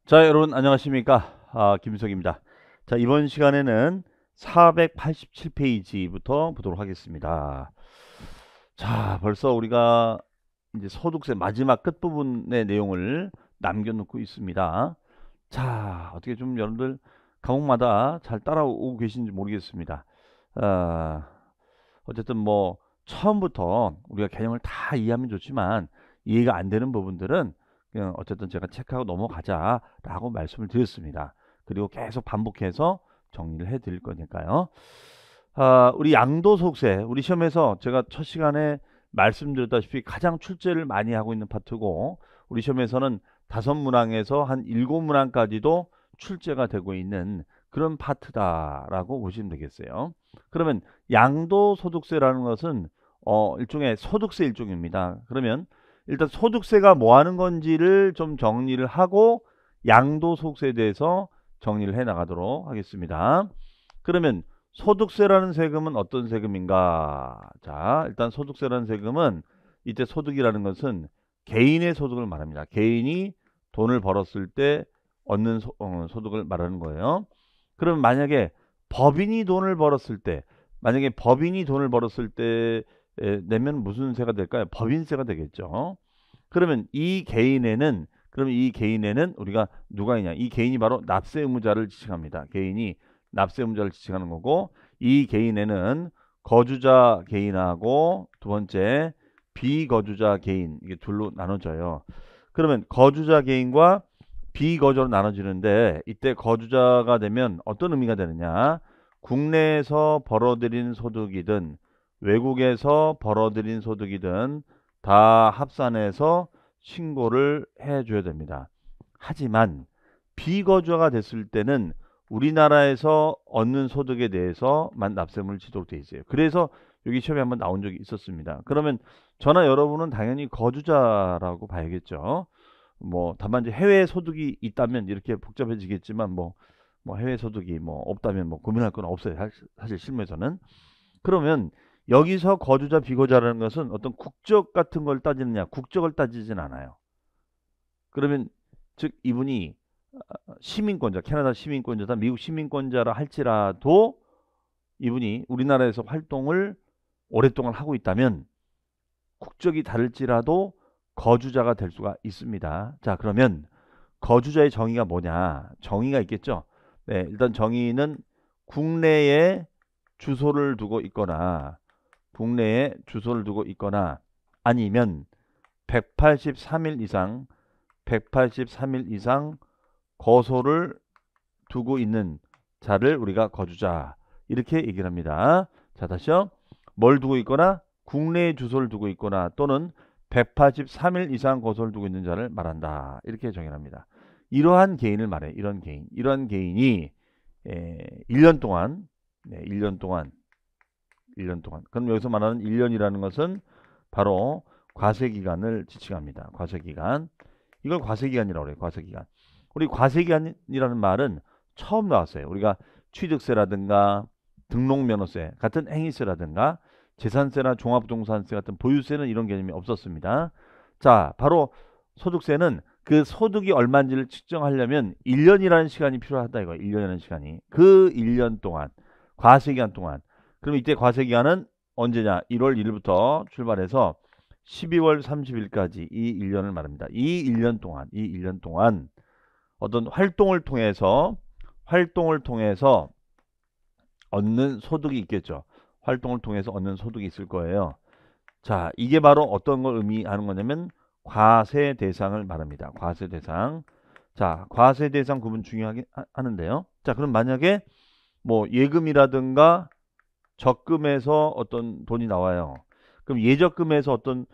자, 여러분 안녕하십니까? 김석입니다. 자, 이번 시간에는 487페이지부터 보도록 하겠습니다. 자, 벌써 우리가 이제 소득세 마지막 끝부분의 내용을 남겨놓고 있습니다. 자, 어떻게 좀 여러분들 과목마다 잘 따라오고 계신지 모르겠습니다. 아, 어쨌든 뭐 처음부터 우리가 개념을 다 이해하면 좋지만 이해가 안 되는 부분들은 그냥 어쨌든 제가 체크하고 넘어가자라고 말씀을 드렸습니다. 그리고 계속 반복해서 정리를 해 드릴 거니까요. 우리 양도소득세, 우리 시험에서 제가 첫 시간에 말씀드렸다시피 가장 출제를 많이 하고 있는 파트고, 우리 시험에서는 5문항에서 한 7문항까지도 출제가 되고 있는 그런 파트다라고 보시면 되겠어요. 그러면 양도소득세라는 것은 일종의 소득세 일종입니다. 그러면 일단 소득세가 뭐 하는 건지를 좀 정리를 하고 양도소득세에 대해서 정리를 해 나가도록 하겠습니다. 그러면 소득세라는 세금은 어떤 세금인가? 자, 일단 소득세라는 세금은 이때 소득이라는 것은 개인의 소득을 말합니다. 개인이 돈을 벌었을 때 얻는 소득을 말하는 거예요. 그럼 만약에 법인이 돈을 벌었을 때, 만약에 법인이 돈을 벌었을 때 내면 무슨 세가 될까요? 법인세가 되겠죠. 그러면 이 개인에는 우리가 누가 있냐? 이 개인이 바로 납세 의무자를 지칭합니다. 개인이 납세 의무자를 지칭하는 거고, 이 개인에는 거주자 개인하고 두 번째 비거주자 개인, 이게 둘로 나눠져요. 그러면 거주자 개인과 비거주로 나눠지는데, 이때 거주자가 되면 어떤 의미가 되느냐? 국내에서 벌어들인 소득이든 외국에서 벌어들인 소득이든 다 합산해서 신고를 해줘야 됩니다. 하지만 비거주가 됐을 때는 우리나라에서 얻는 소득에 대해서만 납세물을 지도록 되어 있어요. 그래서 여기 시험에 한번 나온 적이 있었습니다. 그러면 저나 여러분은 당연히 거주자라고 봐야겠죠. 뭐 다만 이제 해외 소득이 있다면 이렇게 복잡해지겠지만 뭐 해외 소득이 뭐 없다면 뭐 고민할 건 없어요. 사실 실무에서는. 그러면 여기서 거주자 비거주자라는 것은 어떤 국적 같은 걸 따지느냐, 국적을 따지진 않아요. 그러면 즉 이분이 시민권자, 캐나다 시민권자다, 미국 시민권자라 할지라도 이분이 우리나라에서 활동을 오랫동안 하고 있다면 국적이 다를지라도 거주자가 될 수가 있습니다. 자, 그러면 거주자의 정의가 뭐냐? 정의가 있겠죠. 네, 일단 정의는 국내에 주소를 두고 있거나 아니면 183일 이상 거소를 두고 있는 자를 우리가 거주자 이렇게 얘기를 합니다. 자, 다시요. 뭘 두고 있거나 국내에 주소를 두고 있거나 또는 183일 이상 거소를 두고 있는 자를 말한다. 이렇게 정의합니다. 이러한 개인을 말해. 이러한 개인이 1년 동안 1년 동안 그럼 여기서 말하는 1년이라는 것은 바로 과세기간을 지칭합니다. 과세기간. 이걸 과세기간이라고 그래요. 과세기간. 우리 과세기간이라는 말은 처음 나왔어요. 우리가 취득세라든가 등록면허세 같은 행위세라든가 재산세나 종합부동산세 같은 보유세는 이런 개념이 없었습니다. 자, 바로 소득세는 그 소득이 얼마인지를 측정하려면 1년이라는 시간이 필요하다 이거예요. 1년이라는 시간이. 그 1년 동안, 과세기간 동안. 그럼 이때 과세기간은 언제냐? 1월 1일부터 출발해서 12월 30일까지 이 1년을 말합니다. 이 1년 동안 어떤 활동을 통해서 얻는 소득이 있겠죠. 활동을 통해서 얻는 소득이 있을 거예요. 자, 이게 바로 어떤 걸 의미하는 거냐면 과세 대상을 말합니다. 과세 대상. 자, 과세 대상 구분 중요하게 하는데요. 자, 그럼 만약에 뭐 예금이라든가 적금에서 어떤 돈이 나와요. 그럼 예적금에서 어떤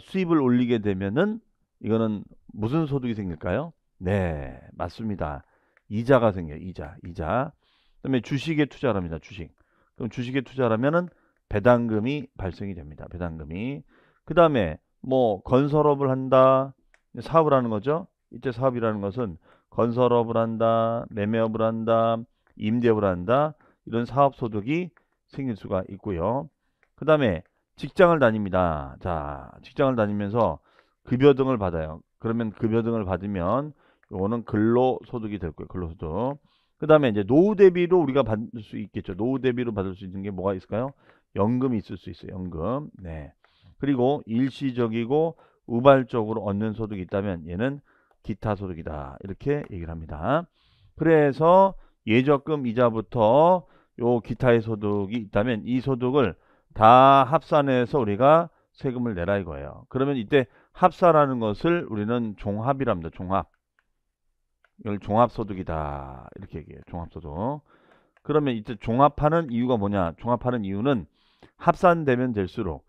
수입을 올리게 되면은 이거는 무슨 소득이 생길까요? 네, 맞습니다. 이자가 생겨요. 이자. 그다음에 주식에 투자를 합니다. 주식. 그럼 주식에 투자를 하면은 배당금이 발생이 됩니다. 배당금이. 그다음에 뭐 건설업을 한다. 사업을 하는 거죠. 이때 사업이라는 것은 건설업을 한다, 매매업을 한다, 임대업을 한다. 이런 사업 소득이 생길 수가 있고요. 그다음에 직장을 다닙니다. 자, 직장을 다니면서 급여 등을 받아요. 그러면 급여 등을 받으면 요거는 근로소득이 될 거예요. 근로소득. 그 다음에 이제 노후 대비로 우리가 받을 수 있겠죠. 노후 대비로 받을 수 있는 게 뭐가 있을까요? 연금이 있을 수 있어요. 연금. 네. 그리고 일시적이고 우발적으로 얻는 소득이 있다면 얘는 기타 소득이다. 이렇게 얘기를 합니다. 그래서 예적금 이자부터 요 기타의 소득이 있다면 이 소득을 다 합산해서 우리가 세금을 내라 이거예요. 그러면 이때 합산하는 것을 우리는 종합이랍니다. 종합. 이걸 종합소득이다. 이렇게 얘기해요. 종합소득. 그러면 이때 종합하는 이유가 뭐냐? 종합하는 이유는 합산되면 될수록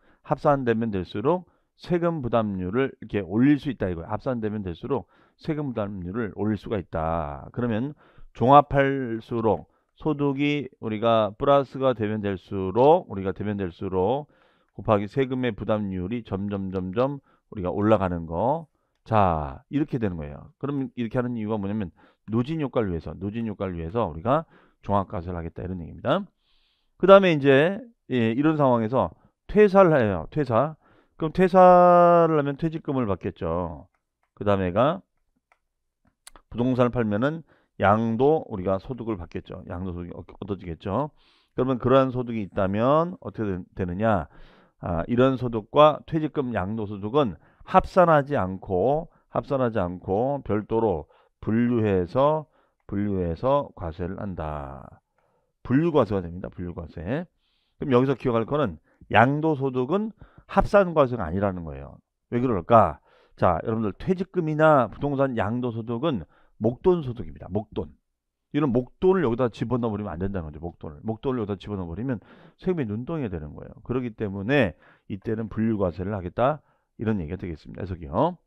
세금 부담률을 이렇게 올릴 수 있다 이거예요. 합산되면 될수록 세금 부담률을 올릴 수가 있다. 그러면 종합할수록 소득이 우리가 플러스가 되면 될수록 곱하기 세금의 부담률이 점점 우리가 올라가는 거. 자, 이렇게 되는 거예요. 그럼 이렇게 하는 이유가 뭐냐면 누진 효과를 위해서 우리가 종합과세를 하겠다 이런 얘기입니다. 그 다음에 이제 이런 상황에서 퇴사를 해요. 퇴사. 그럼 퇴사를 하면 퇴직금을 받겠죠. 그 다음에가 부동산을 팔면은 양도 우리가 소득을 받겠죠. 양도 소득이 얻어지겠죠. 그러면 그러한 소득이 있다면 어떻게 되느냐? 이런 소득과 퇴직금 양도소득은 합산하지 않고 별도로 분류해서 과세를 한다. 분류과세가 됩니다. 분류과세. 그럼 여기서 기억할 거는 양도소득은 합산과세가 아니라는 거예요. 왜 그럴까? 자, 여러분들 퇴직금이나 부동산 양도소득은 목돈소득입니다. 목돈. 이런 목돈을 여기다 집어넣어 버리면 안 된다는 거죠. 목돈을 여기다 집어넣어 버리면 세금이 눈덩이가 되는 거예요. 그렇기 때문에 이때는 분류과세를 하겠다 이런 얘기가 되겠습니다. 해석이요.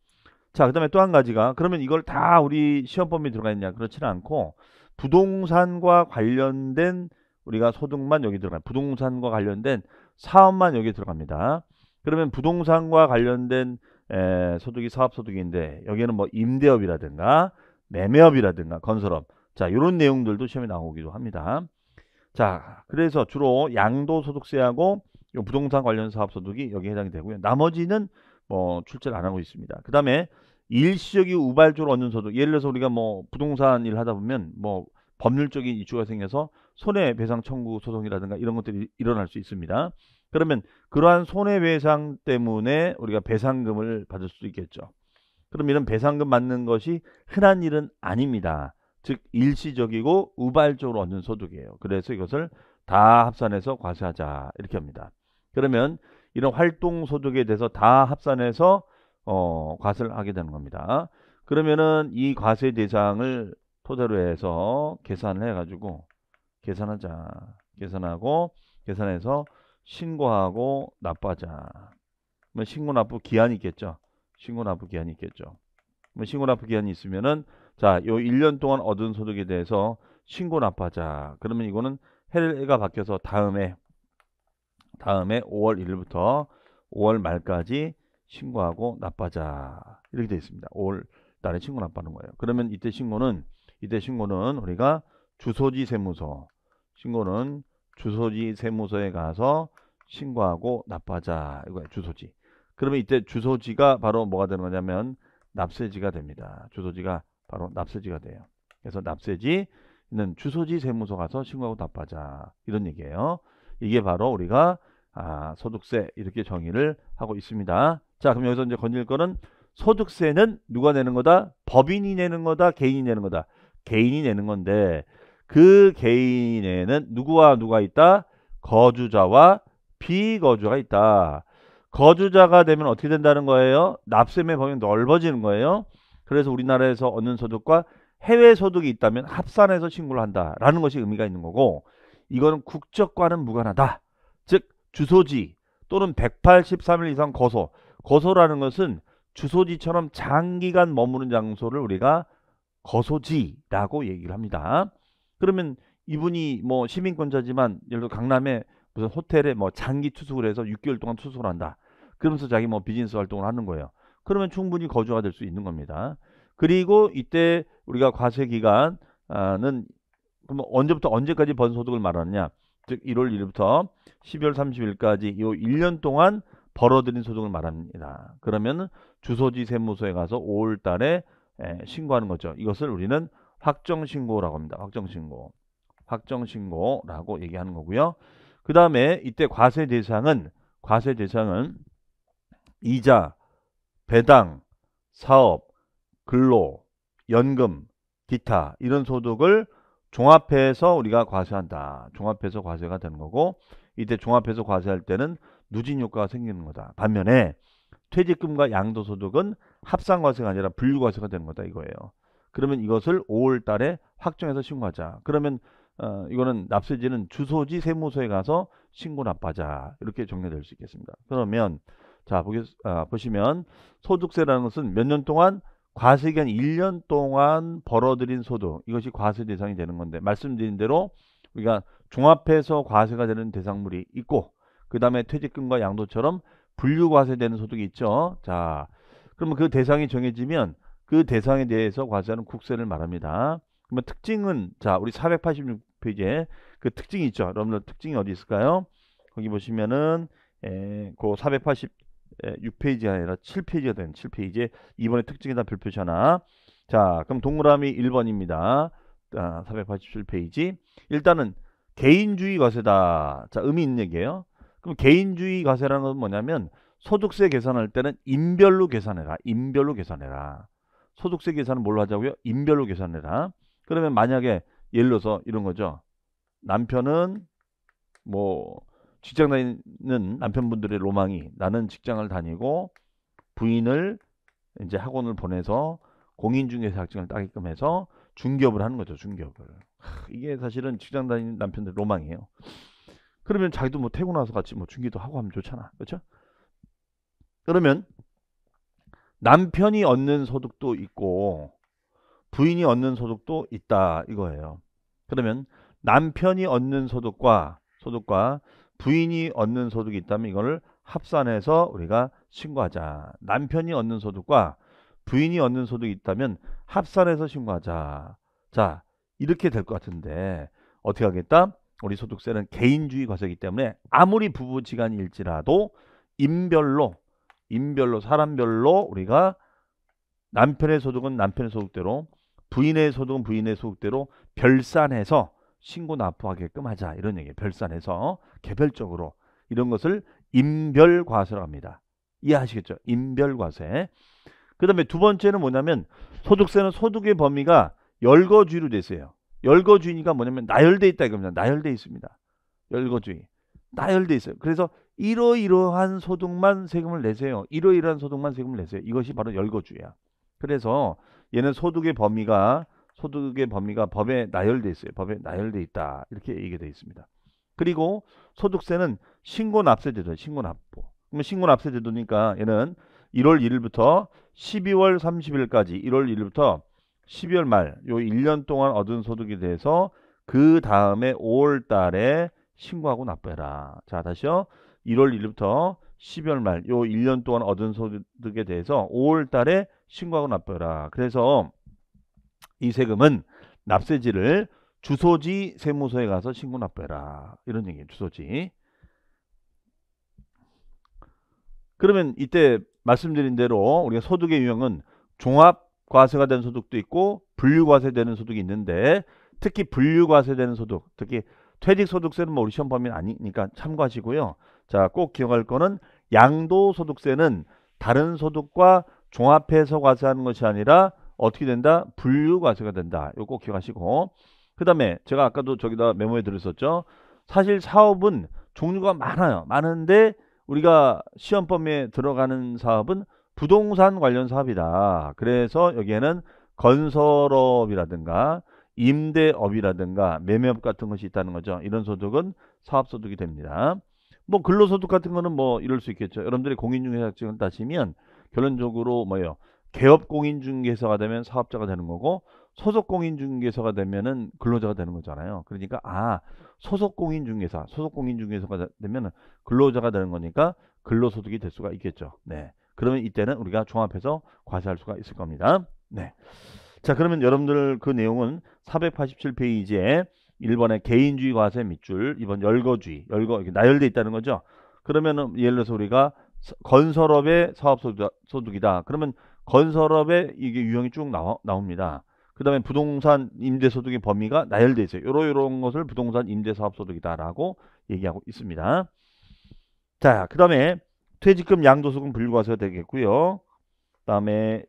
자, 그 다음에 또 한 가지가 그러면 이걸 다 우리 시험범위 들어가 있냐? 그렇지는 않고 부동산과 관련된 우리가 소득만 여기 들어가요. 부동산과 관련된 사업만 여기 들어갑니다. 그러면 부동산과 관련된 소득이 사업소득인데 여기는 뭐 임대업이라든가 매매업이라든가 건설업, 자, 이런 내용들도 시험에 나오기도 합니다. 자, 그래서 주로 양도소득세하고 부동산 관련 사업소득이 여기에 해당이 되고요. 나머지는 뭐 출제를 안 하고 있습니다. 그 다음에 일시적이 우발적으로 얻는 소득. 예를 들어서 우리가 뭐 부동산 일 하다 보면 뭐 법률적인 이슈가 생겨서 손해배상 청구 소송이라든가 이런 것들이 일어날 수 있습니다. 그러면 그러한 손해배상 때문에 우리가 배상금을 받을 수도 있겠죠. 그럼 이런 배상금 받는 것이 흔한 일은 아닙니다. 즉 일시적이고 우발적으로 얻는 소득이에요. 그래서 이것을 다 합산해서 과세하자 이렇게 합니다. 그러면 이런 활동소득에 대해서 다 합산해서 과세를 하게 되는 겁니다. 그러면은 이 과세 대상을 토대로 해서 계산을 해가지고 계산해서 신고하고 납부하자. 그러면 신고 납부 기한이 있겠죠. 신고 납부 기한이 있으면은 자, 요 1년 동안 얻은 소득에 대해서 신고 납부하자. 그러면 이거는 해가 바뀌어서 다음에 5월 1일부터 5월 말까지 신고하고 납부하자. 이렇게 되어 있습니다. 5월 달에 신고 납부하는 거예요. 그러면 이때 신고는 우리가 주소지 세무서에 가서 신고하고 납부하자. 이거예요. 주소지. 그러면 이때 주소지가 바로 뭐가 되는 거냐면 납세지가 됩니다. 주소지가 바로 납세지가 돼요. 그래서 납세지는 주소지 세무서 가서 신고하고 납부하자. 이런 얘기예요. 이게 바로 우리가 소득세 이렇게 정의를 하고 있습니다. 자, 그럼 여기서 이제 건질 거는 소득세는 누가 내는 거다? 법인이 내는 거다? 개인이 내는 거다? 개인이 내는 건데 그 개인에는 누구와 누가 있다? 거주자와 비거주자가 있다. 거주자가 되면 어떻게 된다는 거예요? 납세의 범위가 넓어지는 거예요. 그래서 우리나라에서 얻는 소득과 해외 소득이 있다면 합산해서 신고를 한다라는 것이 의미가 있는 거고, 이거는 국적과는 무관하다. 즉 주소지 또는 183일 이상 거소라는 것은 주소지처럼 장기간 머무는 장소를 우리가 거소지라고 얘기를 합니다. 그러면 이분이 뭐 시민권자지만 예를 들어 강남에 무슨 호텔에 뭐 장기 투숙을 해서 6개월 동안 투숙을 한다. 그러면서 자기 뭐 비즈니스 활동을 하는 거예요. 그러면 충분히 거주가 될 수 있는 겁니다. 그리고 이때 우리가 과세 기간은 그럼 언제부터 언제까지 번 소득을 말하느냐? 즉 1월 1일부터 12월 30일까지 이 1년 동안 벌어들인 소득을 말합니다. 그러면 주소지 세무서에 가서 5월 달에 신고하는 거죠. 이것을 우리는 확정신고라고 합니다. 확정신고라고 얘기하는 거고요. 그 다음에 이때 과세 대상은 이자, 배당, 사업, 근로, 연금, 기타 이런 소득을 종합해서 우리가 과세한다. 종합해서 과세가 되는 거고, 이때 종합해서 과세할 때는 누진 효과가 생기는 거다. 반면에 퇴직금과 양도소득은 합산과세가 아니라 분류과세가 되는 거다 이거예요. 그러면 이것을 5월 달에 확정해서 신고하자. 그러면 이거는 납세지는 주소지 세무서에 가서 신고 납부하자. 이렇게 정리될 수 있겠습니다. 그러면 자 보시면 소득세라는 것은 몇 년 동안 과세기간 1년 동안 벌어들인 소득, 이것이 과세 대상이 되는 건데, 말씀드린 대로 우리가 종합해서 과세가 되는 대상물이 있고, 그 다음에 퇴직금과 양도처럼 분류과세되는 소득이 있죠. 자, 그러면 그 대상이 정해지면 그 대상에 대해서 과세하는 국세를 말합니다. 그러면 특징은, 자, 우리 486페이지에 그 특징이 있죠. 여러분들 특징이 어디 있을까요? 거기 보시면은 그 486페이지가 아니라 7페이지가 된 7페이지에 이번에 특징에다 별표시 하나. 자, 그럼 동그라미 1번입니다. 487페이지. 일단은 개인주의 과세다. 자, 의미 있는 얘기예요. 그럼 개인주의 과세라는 건 뭐냐면 소득세 계산할 때는 인별로 계산해라. 인별로 계산해라. 소득세 계산은 뭘로 하자고요? 인별로 계산해라. 그러면 만약에 예를 들어서 이런 거죠. 남편은 뭐 직장 다니는 남편분들의 로망이, 나는 직장을 다니고 부인을 이제 학원을 보내서 공인중개사 자격증을 따게끔 해서 중개업을 하는 거죠. 중개업을. 이게 사실은 직장 다니는 남편들 로망이에요. 그러면 자기도 뭐 퇴근해서 같이 뭐 중개도 하고 하면 좋잖아. 그렇죠? 그러면 남편이 얻는 소득도 있고 부인이 얻는 소득도 있다 이거예요. 그러면 남편이 얻는 소득과 부인이 얻는 소득이 있다면 이거를 합산해서 우리가 신고하자. 남편이 얻는 소득과 부인이 얻는 소득이 있다면 합산해서 신고하자. 자, 이렇게 될 것 같은데 어떻게 하겠다? 우리 소득세는 개인주의 과세이기 때문에 아무리 부부지간일지라도 인별로 사람별로 우리가 남편의 소득은 남편의 소득대로, 부인의 소득은 부인의 소득대로 별산해서 신고 납부하게끔 하자. 이런 얘기예요. 별산해서 개별적으로 이런 것을 인별과세라고 합니다. 이해하시겠죠? 인별과세. 그 다음에 두 번째는 뭐냐면 소득세는 소득의 범위가 열거주의로 돼 있어요. 열거주의니까 뭐냐면 나열돼 있다 이겁니다. 나열돼 있습니다. 열거주의. 나열돼 있어요. 그래서 이러이러한 소득만 세금을 내세요. 이러이러한 소득만 세금을 내세요. 이것이 바로 열거주의야. 그래서 얘는 소득의 범위가 법에 나열돼 있어요. 법에 나열돼 있다. 이렇게 얘기되어 있습니다. 그리고 소득세는 신고납세제도, 신고납부. 그러면 신고납세제도니까 얘는 1월 1일부터 12월 30일까지 1월 1일부터 12월 말 요 1년 동안 얻은 소득에 대해서 그 다음에 5월 달에 신고하고 납부해라. 자, 다시요. 1월 1일부터 12월 말 요 1년 동안 얻은 소득에 대해서 5월 달에 신고하고 납부해라. 그래서 이 세금은 납세지를 주소지 세무서에 가서 신고 납부해라. 이런 얘기예요. 주소지. 그러면 이때 말씀드린 대로 우리가 소득의 유형은 종합과세가 된 소득도 있고 분류과세되는 소득이 있는데, 특히 분류과세되는 소득, 특히 퇴직소득세는 뭐 우리 시험 범위는 아니니까 참고하시고요. 자, 꼭 기억할 거는 양도소득세는 다른 소득과 종합해서 과세하는 것이 아니라 어떻게 된다? 분류과세가 된다. 이거 꼭 기억하시고, 그 다음에 제가 아까도 저기다 메모에 들었었죠. 사실 사업은 종류가 많아요. 많은데 우리가 시험 범위에 들어가는 사업은 부동산 관련 사업이다. 그래서 여기에는 건설업이라든가 임대업이라든가 매매업 같은 것이 있다는 거죠. 이런 소득은 사업소득이 됩니다. 뭐 근로소득 같은 거는 뭐 이럴 수 있겠죠. 여러분들이 공인중개사 자격증을 따시면 결론적으로 뭐예요? 개업공인중개사가 되면 사업자가 되는 거고, 소속공인중개사가 되면은 근로자가 되는 거잖아요. 그러니까 소속공인중개사가 되면 근로자가 되는 거니까 근로소득이 될 수가 있겠죠. 네. 그러면 이때는 우리가 종합해서 과세할 수가 있을 겁니다. 네. 자, 그러면 여러분들 그 내용은 487페이지에 1번의 개인주의 과세 밑줄, 2번 열거주의, 이렇게 나열돼 있다는 거죠. 그러면은 예를 들어서 우리가 건설업의 사업소득이다. 그러면 건설업에 이게 유형이 쭉 나옵니다. 그 다음에 부동산 임대소득의 범위가 나열되어 있어요. 요런 것을 부동산 임대사업소득이다라고 얘기하고 있습니다. 자, 그 다음에 퇴직금 양도소득은 분류과세가 되겠고요. 그 다음에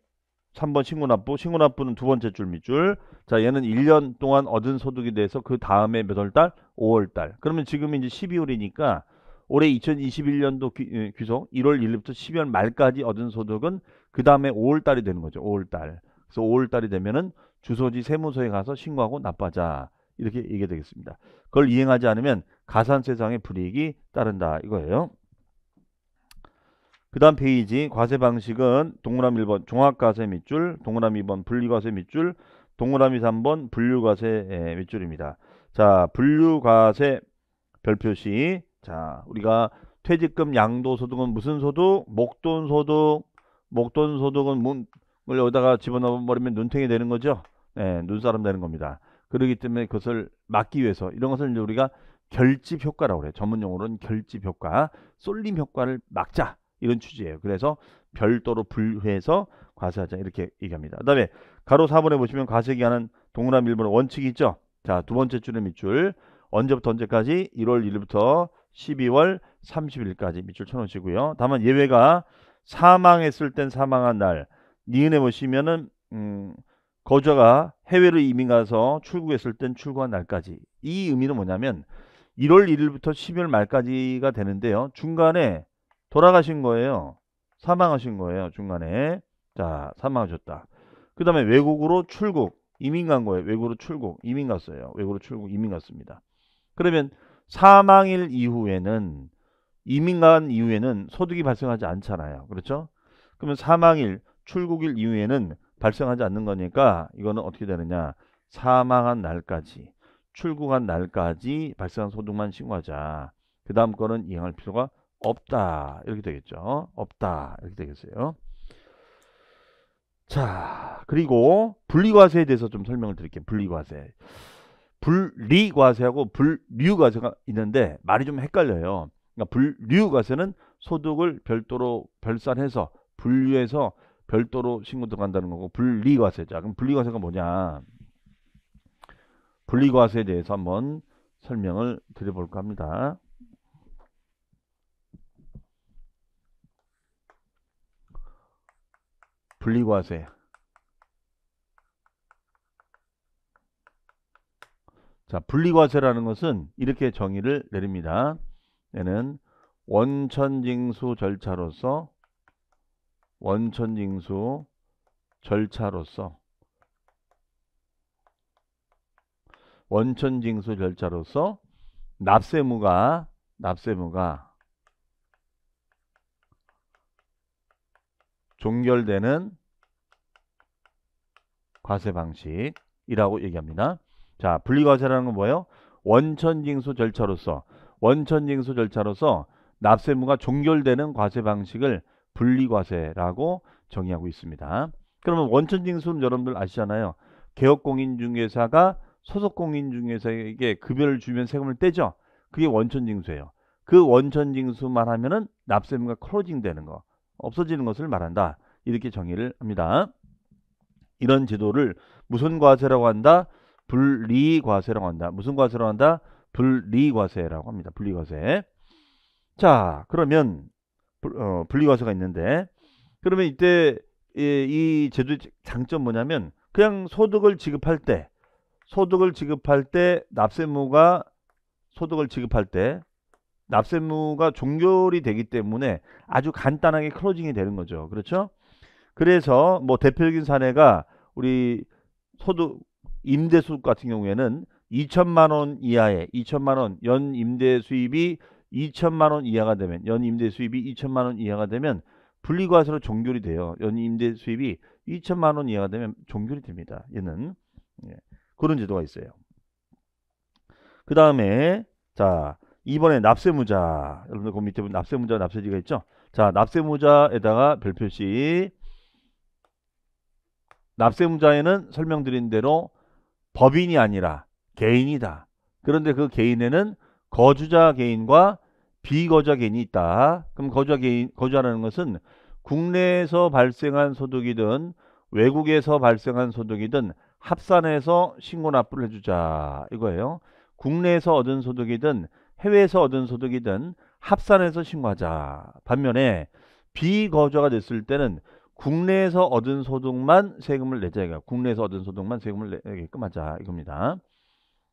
3번 신고납부. 신고납부는 두 번째 줄 밑줄. 자, 얘는 1년 동안 얻은 소득에 대해서 그 다음에 몇 월달? 5월달. 그러면 지금 이제 12월이니까 올해 2021년도 귀속 1월 1일부터 12월 말까지 얻은 소득은 그 다음에 5월달이 되는 거죠. 5월달. 그래서 5월달이 되면은 주소지 세무서에 가서 신고하고 납부하자. 이렇게 얘기가 되겠습니다. 그걸 이행하지 않으면 가산세상의 불이익이 따른다. 이거예요. 그 다음 페이지 과세 방식은 동그라미 1번 종합과세 밑줄, 동그라미 2번 분리과세 밑줄, 동그라미 3번 분류과세 밑줄입니다. 자, 분류과세 별표시. 자, 우리가 퇴직금 양도소득은 무슨 소득? 목돈소득. 목돈소득은 을 여기다가 집어넣어버리면 눈탱이 되는 거죠. 네, 눈사람 되는 겁니다. 그렇기 때문에 그것을 막기 위해서 이런 것을 이제 우리가 결집 효과라고 그래요. 전문용어로는 결집 효과, 쏠림 효과를 막자. 이런 취지예요. 그래서 별도로 분류해서 과세하자 이렇게 얘기합니다. 그 다음에 가로 4번에 보시면 과세기한은 동그라미 1번의 원칙이 있죠. 자, 두 번째 줄의 밑줄 언제부터 언제까지? 1월 1일부터 12월 30일까지 밑줄 쳐놓으시고요. 다만 예외가 사망했을 땐 사망한 날. 니은에 보시면은 거주자가 해외로 이민 가서 출국했을 땐 출국한 날까지. 이 의미는 뭐냐면 1월 1일부터 12월 말까지가 되는데요. 중간에 돌아가신 거예요. 사망하신 거예요. 중간에. 자, 사망하셨다. 그 다음에 외국으로 출국. 이민 간 거예요. 외국으로 출국. 이민 갔어요. 외국으로 출국. 이민 갔습니다. 그러면 사망일 이후에는 이민 간 이후에는 소득이 발생하지 않잖아요. 그렇죠? 그러면 사망일, 출국일 이후에는 발생하지 않는 거니까 이거는 어떻게 되느냐. 사망한 날까지, 출국한 날까지 발생한 소득만 신고하자. 그 다음 거는 이행할 필요가 없다. 이렇게 되겠죠. 없다. 이렇게 되겠어요. 자, 그리고 분리과세에 대해서 좀 설명을 드릴게요. 분리과세. 분리과세하고 분류과세가 있는데 말이 좀 헷갈려요. 그러니까 분류과세는 소득을 별도로 별산해서 분류해서 별도로 신고 들어간다는 거고 분리과세자. 그럼 분리과세가 뭐냐? 분리과세에 대해서 한번 설명을 드려볼까 합니다. 분리과세. 자, 분리과세라는 것은 이렇게 정의를 내립니다. 얘는 원천징수 절차로서 납세무가 종결되는 과세 방식이라고 얘기합니다. 자, 분리과세라는 건 뭐예요? 원천징수 절차로서 납세무가 종결되는 과세 방식을 분리과세라고 정의하고 있습니다. 그러면 원천징수는 여러분들 아시잖아요. 개업공인중개사가 소속공인중개사에게 급여를 주면 세금을 떼죠. 그게 원천징수예요. 그 원천징수만 하면은 납세무가 클로징 되는 거, 없어지는 것을 말한다. 이렇게 정의를 합니다. 이런 제도를 무슨 과세라고 한다? 분리과세라고 한다. 무슨 과세라고 한다? 분리과세라고 합니다. 분리과세. 자, 그러면 분리과세가 있는데 그러면 이때 이 제도의 장점 뭐냐면 그냥 소득을 지급할 때 납세무가 종결이 되기 때문에 아주 간단하게 클로징이 되는 거죠. 그렇죠? 그래서 뭐 대표적인 사례가 우리 소득 임대소득 같은 경우에는 2천만 원 이하의 2천만 원 연 임대 수입이 2천만 원 이하가 되면 분리과세로 종결이 돼요. 연 임대 수입이 2천만 원 이하가 되면 종결이 됩니다. 얘는 그런 제도가 있어요. 그 다음에 자, 이번에 납세무자. 여러분들 그 밑에 보면 납세무자, 납세지가 있죠. 자, 납세무자에다가 별표시. 납세무자에는 설명드린 대로 법인이 아니라 개인이다. 그런데 그 개인에는 거주자 개인과 비거주자 개인이 있다. 그럼 거주자라는 것은 국내에서 발생한 소득이든 외국에서 발생한 소득이든 합산해서 신고 납부를 해주자 이거예요. 국내에서 얻은 소득이든 해외에서 얻은 소득이든 합산해서 신고하자. 반면에 비거주가 됐을 때는 국내에서 얻은 소득만 세금을 내자. 이거 국내에서 얻은 소득만 세금을 내게끔 하자 이겁니다.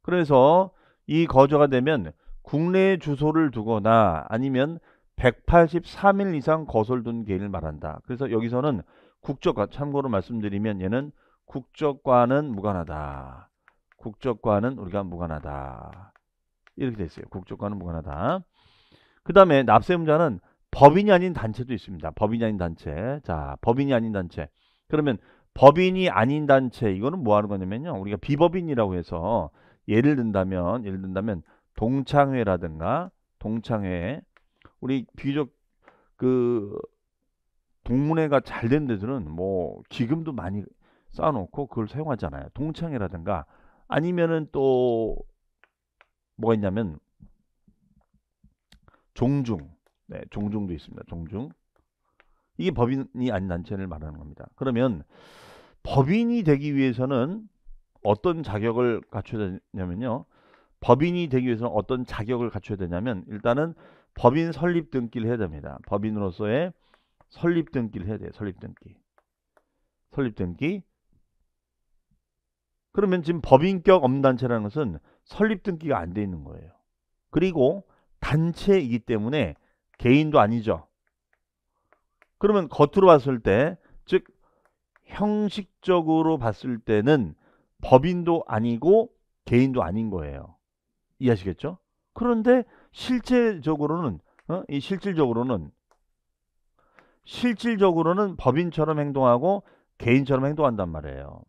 그래서 이 거주가 되면 국내에 주소를 두거나 아니면 183일 이상 거소를 둔 개인을 말한다. 그래서 여기서는 국적과 참고로 말씀드리면 얘는 국적과는 무관하다. 국적과는 우리가 무관하다. 이렇게 돼 있어요. 국적과는 무관하다. 그 다음에 납세의무자는 법인이 아닌 단체도 있습니다. 법인이 아닌 단체. 자, 법인이 아닌 단체. 그러면 법인이 아닌 단체 이거는 뭐 하는 거냐면요. 우리가 비법인이라고 해서 예를 든다면 동창회라든가 동창회 우리 비교적 그 동문회가 잘 된 데들은 뭐 기금도 많이 쌓아놓고 그걸 사용하잖아요. 동창회라든가 아니면은 또 뭐가 있냐면 종중, 네, 종중도 있습니다. 종중. 이게 법인이 아닌 단체를 말하는 겁니다. 그러면 법인이 되기 위해서는 어떤 자격을 갖춰야 되냐면요. 법인이 되기 위해서는 어떤 자격을 갖춰야 되냐면 일단은 법인 설립 등기를 해야 됩니다. 법인으로서의 설립 등기를 해야 돼요. 설립 등기. 설립 등기. 그러면 지금 법인격 없는 단체라는 것은 설립 등기가 안 돼 있는 거예요. 그리고 단체이기 때문에 개인도 아니죠. 그러면 겉으로 봤을 때, 즉 형식적으로 봤을 때는 법인도 아니고 개인도 아닌 거예요. 이해하시겠죠? 그런데 실질적으로는 이 실질적으로는 법인처럼 행동하고 개인처럼 행동한단 말이에요.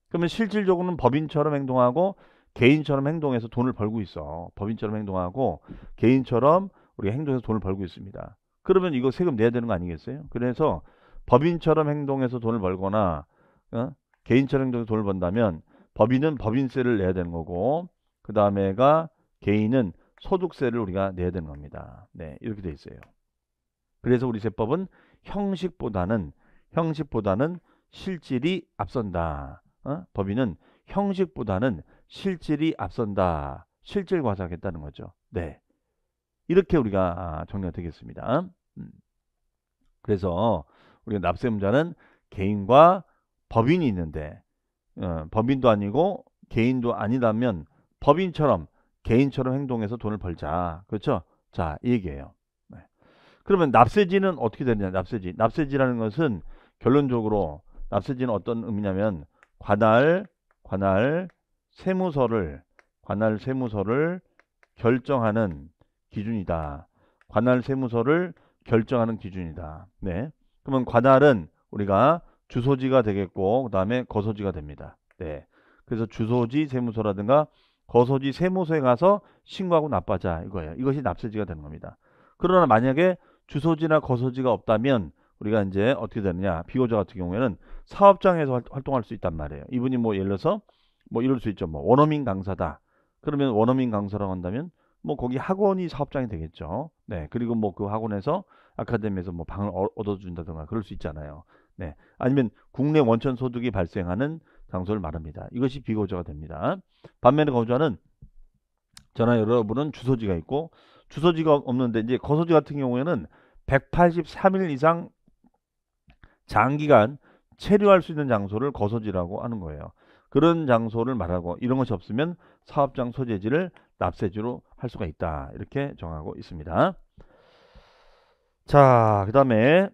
그러면 실질적으로는 법인처럼 행동하고 개인처럼 행동해서 돈을 벌고 있어. 법인처럼 행동하고 개인처럼 우리가 행동해서 돈을 벌고 있습니다. 그러면 이거 세금 내야 되는 거 아니겠어요? 그래서 법인처럼 행동해서 돈을 벌거나 개인처럼 행동해서 돈을 번다면 법인은 법인세를 내야 되는 거고 그 다음에가 개인은 소득세를 우리가 내야 되는 겁니다. 네, 이렇게 돼 있어요. 그래서 우리 세법은 형식보다는 실질이 앞선다. 법인은 형식보다는 실질이 앞선다. 실질 과세하겠다는 거죠. 네, 이렇게 우리가 정리가 되겠습니다. 그래서 우리가 납세의무자는 개인과 법인이 있는데 법인도 아니고 개인도 아니다면 법인처럼 개인처럼 행동해서 돈을 벌자. 그렇죠? 자, 이 얘기예요. 네. 그러면 납세지는 어떻게 되느냐? 납세지라는 것은 결론적으로 납세지는 어떤 의미냐면 관할 세무서를 결정하는 기준이다. 관할 세무서를 결정하는 기준이다. 네. 그러면 관할은 우리가 주소지가 되겠고 그다음에 거소지가 됩니다. 네. 그래서 주소지 세무서라든가 거소지 세무서에 가서 신고하고 납부하자 이거예요. 이것이 납세지가 되는 겁니다. 그러나 만약에 주소지나 거소지가 없다면 우리가 이제 어떻게 되느냐? 비거주자 같은 경우에는 사업장에서 활동할 수 있단 말이에요. 이분이 뭐 예를 들어서 뭐 이럴 수 있죠. 뭐 원어민 강사다. 그러면 원어민 강사라고 한다면 뭐 거기 학원이 사업장이 되겠죠. 네. 그리고 뭐 그 학원에서 아카데미에서 뭐 방을 얻어준다든가 그럴 수 있잖아요. 네. 아니면 국내 원천 소득이 발생하는 장소를 말합니다. 이것이 비거주자가 됩니다. 반면에 거주자는 저나 여러분은 주소지가 있고 주소지가 없는데 이제 거소지 같은 경우에는 183일 이상 장기간 체류할 수 있는 장소를 거소지라고 하는 거예요. 그런 장소를 말하고 이런 것이 없으면 사업장 소재지를 납세지로 할 수가 있다. 이렇게 정하고 있습니다. 자, 그 다음에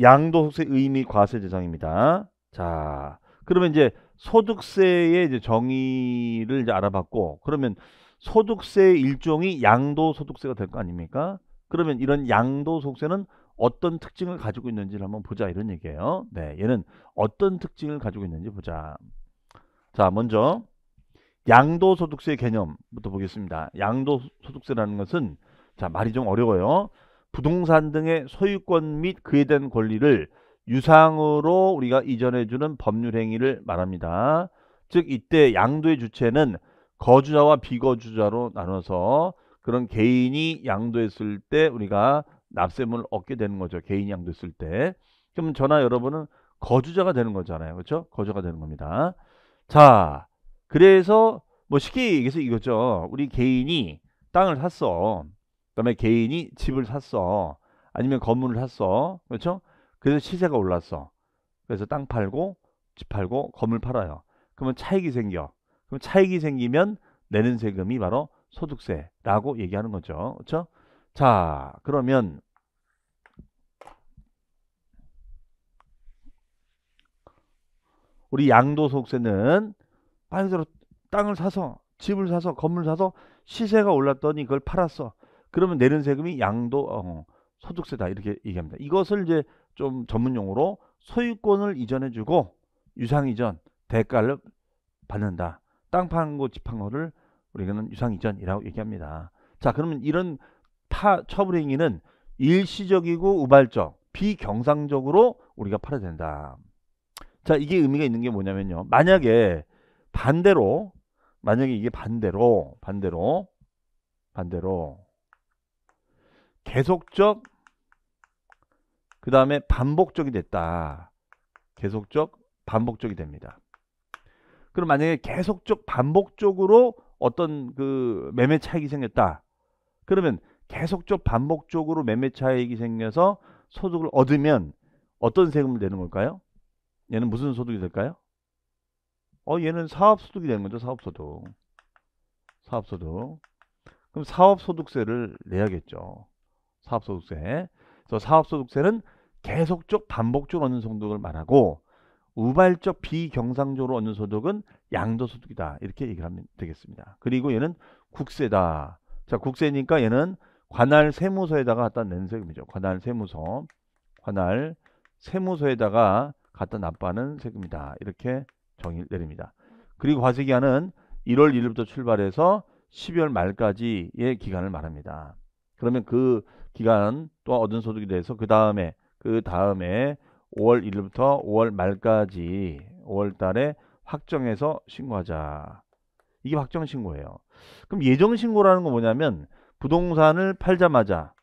양도소득세 의미 과세 대상입니다. 자, 그러면 이제 소득세의 이제 정의를 이제 알아봤고, 그러면 소득세의 일종이 양도소득세가 될 거 아닙니까? 그러면 이런 양도소득세는 어떤 특징을 가지고 있는지를 한번 보자 이런 얘기예요. 네, 얘는 어떤 특징을 가지고 있는지 보자. 자, 먼저 양도소득세 개념부터 보겠습니다. 양도소득세라는 것은 자, 말이 좀 어려워요. 부동산 등의 소유권 및 그에 대한 권리를 유상으로 우리가 이전해주는 법률 행위를 말합니다. 즉 이때 양도의 주체는 거주자와 비거주자로 나눠서 그런 개인이 양도했을 때 우리가 납세물을 얻게 되는 거죠. 개인 양도했을 때. 그러면 저나 여러분은 거주자가 되는 거잖아요. 그렇죠? 거주가 되는 겁니다. 자, 그래서 뭐 쉽게 얘기해서 이거죠. 우리 개인이 땅을 샀어. 그다음에 개인이 집을 샀어. 아니면 건물을 샀어. 그렇죠? 그래서 시세가 올랐어. 그래서 땅 팔고 집 팔고 건물 팔아요. 그러면 차익이 생겨. 그럼 차익이 생기면 내는 세금이 바로 소득세라고 얘기하는 거죠. 그렇죠? 자, 그러면 우리 양도소득세는 말 그대로 땅을 사서 집을 사서 건물 사서 시세가 올랐더니 그걸 팔았어. 그러면 내는 세금이 소득세다 이렇게 얘기합니다. 이것을 이제 좀 전문 용어로 소유권을 이전해주고 유상이전 대가를 받는다. 땅 판 거, 집 판 거를 우리는 유상이전이라고 얘기합니다. 자, 그러면 이런 처분 행위는 일시적이고 우발적, 비경상적으로 우리가 팔아야 된다. 자, 이게 의미가 있는 게 뭐냐면요. 만약에 이게 반대로 계속적 그 다음에 반복적이 됐다. 계속적 반복적이 됩니다. 그럼 만약에 계속적 반복적으로 어떤 그 매매 차익이 생겼다. 그러면 계속적 반복적으로 매매 차익이 생겨서 소득을 얻으면 어떤 세금을 내는 걸까요? 얘는 무슨 소득이 될까요? 얘는 사업소득이 되는 거죠. 사업소득. 그럼 사업소득세를 내야겠죠. 사업소득세. 그래서 사업소득세는 계속적 반복적으로 얻는 소득을 말하고 우발적 비경상적으로 얻는 소득은 양도소득이다. 이렇게 얘기를 하면 되겠습니다. 그리고 얘는 국세다. 자, 국세니까 얘는 관할 세무서에다가 갖다 내는 세금이죠. 관할 세무서에다가 갖다 납부하는 세금이다. 이렇게 정의를 내립니다. 그리고 과세기한은 1월 1일부터 출발해서 12월 말까지의 기간을 말합니다. 그러면 그 기간 또한 얻은 소득에 대해서 그 다음에 5월 1일부터 5월 말까지 5월 달에 확정해서 신고하자. 이게 확정 신고예요. 그럼 예정 신고라는 건 뭐냐면 부동산을 팔자마자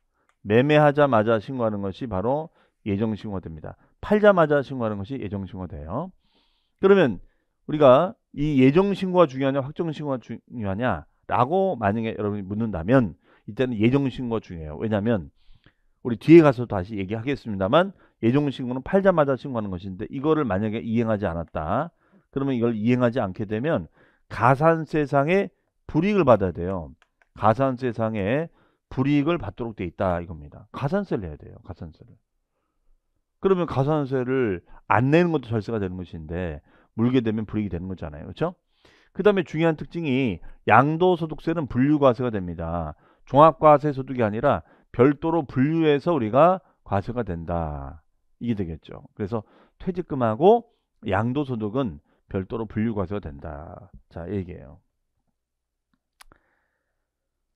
매매하자마자 신고하는 것이 바로 예정 신고가 됩니다. 팔자마자 신고하는 것이 예정 신고가 돼요. 그러면 우리가 이 예정 신고가 중요하냐 확정 신고가 중요하냐라고 만약에 여러분이 묻는다면 이때는 예정 신고가 중요해요. 왜냐하면 우리 뒤에 가서 다시 얘기하겠습니다만 예정 신고는 팔자마자 신고하는 것인데 이거를 만약에 이행하지 않았다. 그러면 이걸 이행하지 않게 되면 가산세상의 불이익을 받아야 돼요. 가산세상의 불이익을 받도록 돼 있다 이겁니다. 가산세를 내야 돼요. 가산세를. 그러면 가산세를 안 내는 것도 절세가 되는 것인데 물게 되면 불이익이 되는 거잖아요. 그렇죠? 그 다음에 중요한 특징이 양도소득세는 분류과세가 됩니다. 종합과세 소득이 아니라 별도로 분류해서 우리가 과세가 된다. 이게 되겠죠. 그래서 퇴직금하고 양도소득은 별도로 분류과세가 된다. 자, 얘기예요.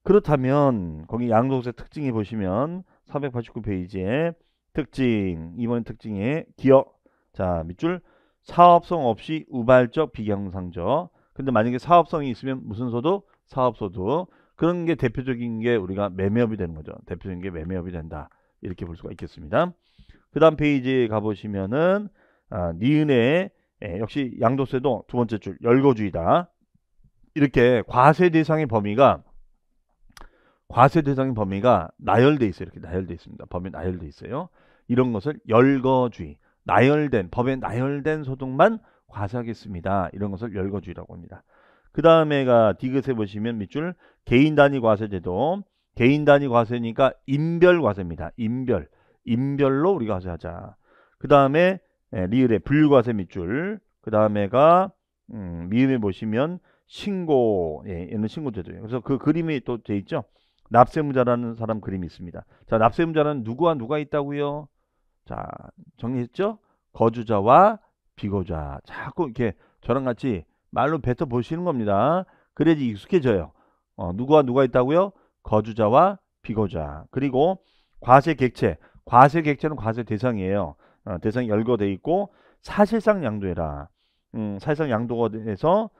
그렇다면 거기 양도소득세 특징이 보시면 489페이지에 특징, 이번 특징의 기억. 자, 밑줄 사업성 없이 우발적 비경상적. 근데 만약에 사업성이 있으면 무슨 소득? 사업소득. 그런 게 대표적인 게 우리가 매매업이 되는 거죠. 대표적인 게 매매업이 된다. 이렇게 볼 수가 있겠습니다. 그 다음 페이지에 가보시면은 니은의 역시 양도세도 두 번째 줄 열거주의다. 이렇게 과세 대상의 범위가 나열돼 있어요. 이렇게 나열돼 있습니다. 범위 나열돼 있어요. 이런 것을 열거주의, 법에 나열된 소득만 과세하겠습니다. 이런 것을 열거주의라고 합니다. 그 다음에가 디귿에 보시면 밑줄 개인 단위 과세제도. 개인 단위 과세니까 인별 과세입니다. 인별로 우리가 과세하자. 그 다음에 리을의 분류과세 밑줄. 그 다음에가 미음에 보시면 신고. 얘는 신고제도예요. 그래서 그 그림이 또 돼 있죠. 납세무자라는 사람 그림이 있습니다. 자, 납세무자는 누구와 누가 있다고요? 자, 정리했죠? 거주자와 비거주자. 자꾸 이렇게 저랑 같이 말로 뱉어 보시는 겁니다. 그래야지 익숙해져요. 누구와 누가 있다고요? 거주자와 비거주자. 그리고 과세객체. 과세객체는 과세 대상이에요. 대상이 열거돼 있고 사실상 양도해라. 사실상 양도가 돼서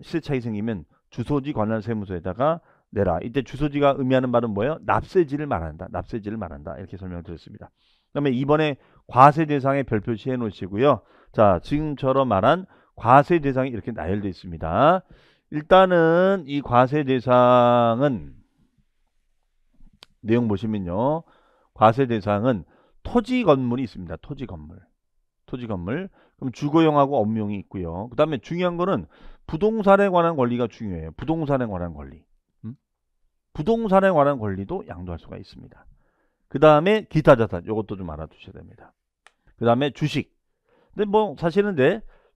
시세차익이 생기면 주소지 관할 세무서에다가 내라. 이때 주소지가 의미하는 바는 뭐예요? 납세지를 말한다. 납세지를 말한다. 이렇게 설명을 드렸습니다. 그다음에 이번에 과세 대상에 별 표시해 놓으시고요. 자, 지금처럼 말한 과세 대상이 이렇게 나열되어 있습니다. 일단은 이 과세 대상은 내용 보시면요. 과세 대상은 토지 건물이 있습니다. 토지 건물. 토지 건물. 그럼 주거용하고 업무용이 있고요. 그다음에 중요한 거는 부동산에 관한 권리가 중요해요. 부동산에 관한 권리. 부동산에 관한 권리도 양도할 수가 있습니다. 그다음에 기타 자산. 이것도 좀 알아두셔야 됩니다. 그다음에 주식. 근데 뭐 사실은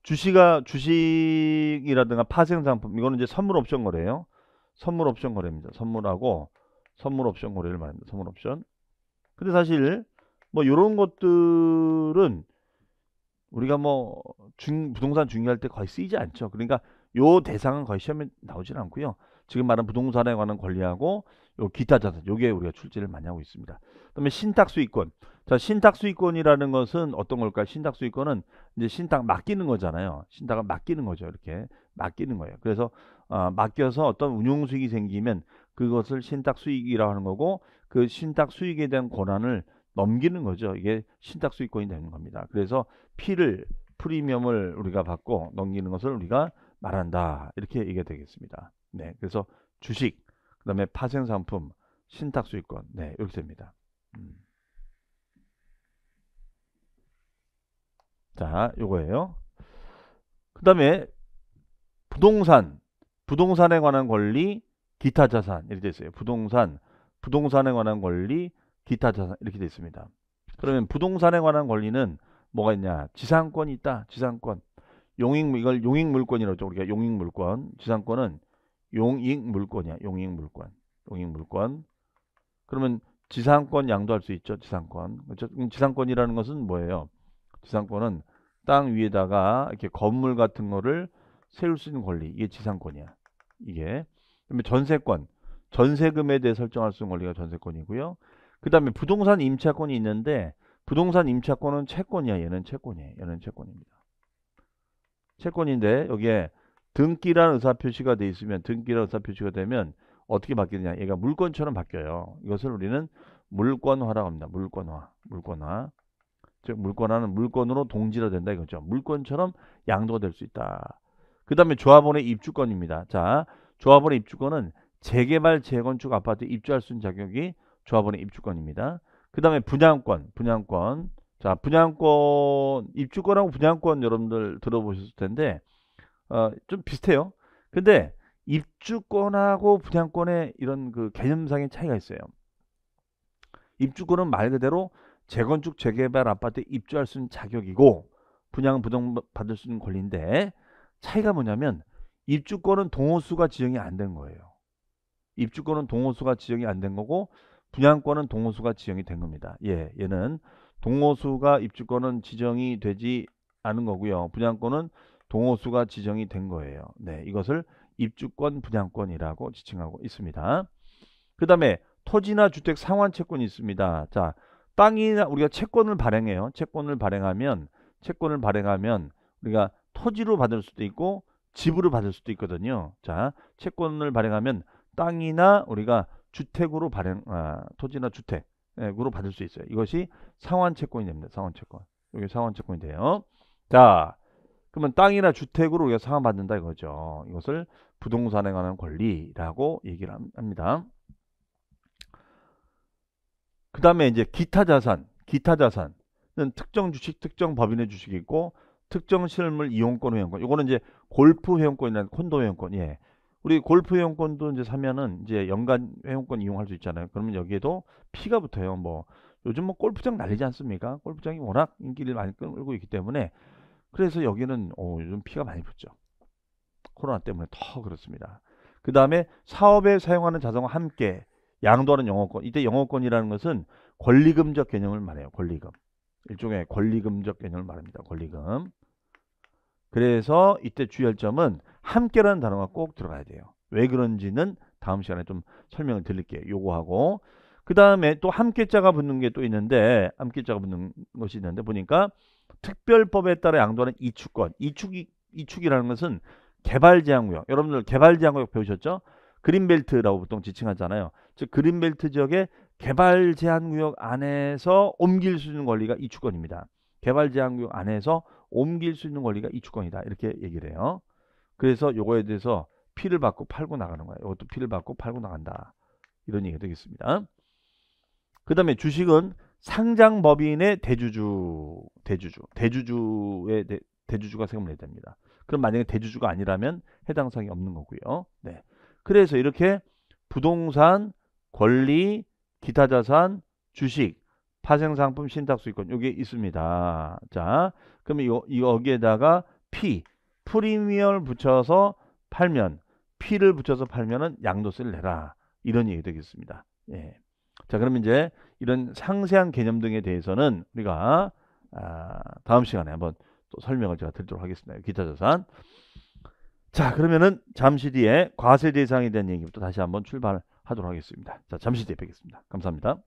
주식이라든가 파생 상품 이거는 이제 선물 옵션 거래예요. 선물 옵션 거래입니다. 선물하고 선물 옵션 거래를 말합니다. 선물 옵션. 근데 사실 뭐 이런 것들은 우리가 뭐 부동산 중개할 때 거의 쓰이지 않죠. 그러니까 요 대상은 거의 시험에 나오질 않고요. 지금 말한 부동산에 관한 권리하고 요 기타 자산 요게 우리가 출제를 많이 하고 있습니다. 그다음에 신탁 수익권. 자, 신탁 수익권이라는 것은 어떤 걸까요? 신탁 수익권은 이제 신탁 맡기는 거잖아요. 신탁을 맡기는 거죠. 이렇게 맡기는 거예요. 그래서 맡겨서 어떤 운용 수익이 생기면 그것을 신탁 수익이라고 하는 거고 그 신탁 수익에 대한 권한을 넘기는 거죠. 이게 신탁 수익권이 되는 겁니다. 그래서 프리미엄을 우리가 받고 넘기는 것을 우리가 말한다. 이렇게 얘기가 되겠습니다. 네, 그래서 주식, 그다음에 파생 상품, 신탁 수익권, 네, 이렇게 됩니다. 자, 요거예요. 그다음에 부동산에 관한 권리, 기타 자산 이렇게 돼 있어요. 부동산에 관한 권리, 기타 자산 이렇게 돼 있습니다. 그러면 부동산에 관한 권리는 뭐가 있냐? 지상권이 있다. 지상권. 이걸 용익물권이라고 하죠. 우리가 용익물권. 지상권은 용익물권이야. 용익물권. 그러면 지상권 양도할 수 있죠. 지상권. 그렇죠? 지상권이라는 것은 뭐예요? 지상권은 땅 위에다가 이렇게 건물 같은 거를 세울 수 있는 권리. 이게 지상권이야. 이게. 그다음에 전세권. 전세금에 대해 설정할 수 있는 권리가 전세권이고요. 그다음에 부동산 임차권이 있는데 부동산 임차권은 채권이야. 얘는 채권입니다. 채권인데 여기에 등기란 의사표시가 돼 있으면 등기란 의사표시가 되면 어떻게 바뀌느냐? 얘가 물권처럼 바뀌어요. 이것을 우리는 물권화라고 합니다. 물권화. 즉 물권화는 물권으로 동지가 된다 이거죠. 물권처럼 양도가 될 수 있다. 그 다음에 조합원의 입주권입니다. 자, 조합원의 입주권은 재개발 재건축 아파트에 입주할 수 있는 자격이 조합원의 입주권입니다. 그 다음에 분양권. 자, 분양권, 입주권하고 분양권 여러분들 들어보셨을 텐데, 좀 비슷해요. 근데 입주권하고 분양권의 이런 그 개념상의 차이가 있어요. 입주권은 말 그대로 재건축, 재개발 아파트에 입주할 수 있는 자격이고, 부동 받을 수 있는 권리인데, 차이가 뭐냐면, 입주권은 동호수가 지정이 안 된 거예요. 입주권은 동호수가 지정이 안 된 거고, 분양권은 동호수가 지정이 된 겁니다. 얘는 동호수가 입주권은 지정이 되지 않은 거고요. 분양권은 동호수가 지정이 된 거예요. 네, 이것을 입주권, 분양권이라고 지칭하고 있습니다. 그 다음에 토지나 주택 상환 채권이 있습니다. 자, 땅이나 우리가 채권을 발행해요. 채권을 발행하면 우리가 토지로 받을 수도 있고 집으로 받을 수도 있거든요. 자, 채권을 발행하면 땅이나 우리가 주택으로 토지나 주택으로 받을 수 있어요. 이것이 상환 채권이 됩니다. 상환 채권. 이게 상환 채권이 돼요. 자, 그러면 땅이나 주택으로 우리가 상환받는다 이거죠. 이것을 부동산에 관한 권리라고 얘기를 합니다. 그 다음에 이제 기타 자산은 특정 주식, 특정 법인의 주식이 있고 특정 실물 이용권 회원권. 이거는 이제 골프 회원권이나 콘도 회원권. 예. 우리 골프 회원권도 이제 사면은 이제 연간 회원권 이용할 수 있잖아요. 그러면 여기에도 피가 붙어요. 뭐 요즘 뭐 골프장 난리지 않습니까? 골프장이 워낙 인기를 많이 끌고 있기 때문에 그래서 여기는 요즘 피가 많이 붙죠. 코로나 때문에 더 그렇습니다. 그 다음에 사업에 사용하는 자산과 함께 양도하는 영업권. 이때 영업권이라는 것은 권리금적 개념을 말해요. 권리금. 일종의 권리금적 개념을 말합니다. 권리금. 그래서 이때 주의할 점은 함께라는 단어가 꼭 들어가야 돼요. 왜 그런지는 다음 시간에 좀 설명을 드릴게요. 요거하고 그 다음에 또 함께자가 붙는 게 또 있는데 함께자가 붙는 것이 있는데 보니까 특별법에 따라 양도하는 이축권. 이축이라는 것은 개발제한구역. 여러분들 개발제한구역 배우셨죠? 그린벨트라고 보통 지칭하잖아요. 즉 그린벨트 지역의 개발 제한 구역 안에서 옮길 수 있는 권리가 이 주권입니다. 개발 제한 구역 안에서 옮길 수 있는 권리가 이 주권이다. 이렇게 얘기를 해요. 그래서 요거에 대해서 피를 받고 팔고 나가는 거예요. 이것도 피를 받고 팔고 나간다. 이런 얘기가 되겠습니다. 그 다음에 주식은 상장법인의 대주주가 세금을 내야 됩니다. 그럼 만약에 대주주가 아니라면 해당 사항이 없는 거고요. 네. 그래서 이렇게 부동산, 권리, 기타 자산, 주식, 파생상품, 신탁수익권 요게 있습니다. 자, 그러면 여기에다가 프리미엄을 붙여서 팔면, P를 붙여서 팔면은 양도세를 내라. 이런 얘기 되겠습니다. 예. 자, 그러면 이제 이런 상세한 개념 등에 대해서는 우리가 다음 시간에 한번 또 설명을 제가 드리도록 하겠습니다. 기타 자산. 자, 그러면은 잠시 뒤에 과세 대상에 대한 얘기부터 다시 한번 출발하도록 하겠습니다. 자, 잠시 뒤에 뵙겠습니다. 감사합니다.